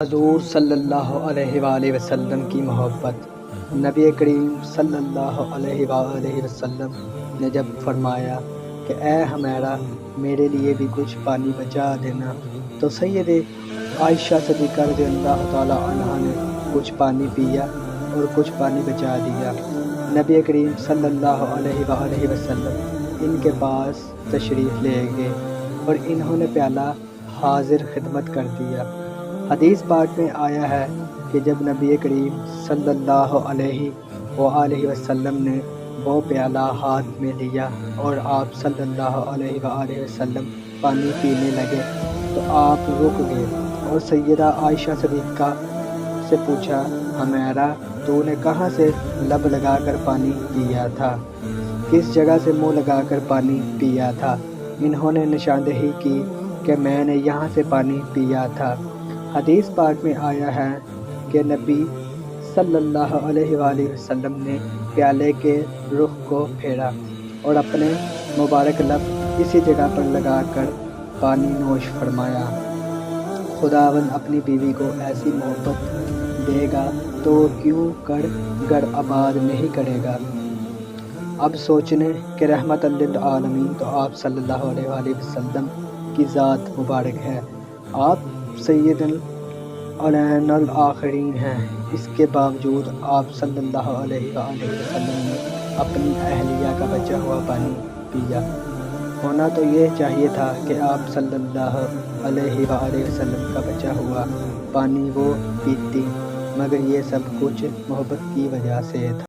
حضور صلی اللہ علیہ وآلہ وسلم کی محبت۔ نبی کریم صلی اللہ علیہ وآلہ وسلم نے جب فرمایا کہ اے حمیرہ میرے لیے بھی کچھ پانی بچا دینا، تو سید عائشہ صدیقہ رضی اللہ تعالیٰ عنہا نے کچھ پانی پیا اور کچھ پانی بچا دیا۔ نبی کریم صلی اللہ علیہ وآلہ وسلم ان کے پاس تشریف لے گئے اور انہوں نے پیالہ حاضر خدمت کر دیا۔ حدیث پاک میں آیا ہے کہ جب نبی کریم صلی اللہ علیہ وآلہ وسلم نے وہ پیالہ ہاتھ میں لیا اور آپ صلی اللہ علیہ وآلہ وسلم پانی پینے لگے تو آپ رک گئے اور سیدہ عائشہ صدیقہ سے پوچھا، حمیرہ تو نے کہاں سے لب لگا کر پانی پیا تھا؟ کس جگہ سے منہ لگا کر پانی پیا تھا؟ انہوں نے نشاندہی کی کہ میں نے یہاں سے پانی پیا تھا۔ حدیث پاک میں آیا ہے کہ نبی صلی اللہ علیہ وآلہ وسلم نے پیالے کے رخ کو پھیرا اور اپنے مبارک لب اسی جگہ پر لگا کر پانی نوش فرمایا۔ خداوند اپنی بیوی کو ایسی محبت دے گا تو کیوں کر گھر آباد نہیں کرے گا؟ اب سوچنے کہ رحمت للعالمین تو آپ صلی اللہ علیہ وآلہ وسلم کی ذات مبارک ہے، آپ سید الاولین والآخرین ہیں، اس کے باوجود آپ صلی اللہ علیہ وآلہ وسلم نے اپنی اہلیہ کا بچا ہوا پانی پیا۔ ہونا تو یہ چاہیے تھا کہ آپ صلی اللہ علیہ وآلہ وسلم کا بچا ہوا پانی وہ پیتی، مگر یہ سب کچھ محبت کی وجہ سے تھا۔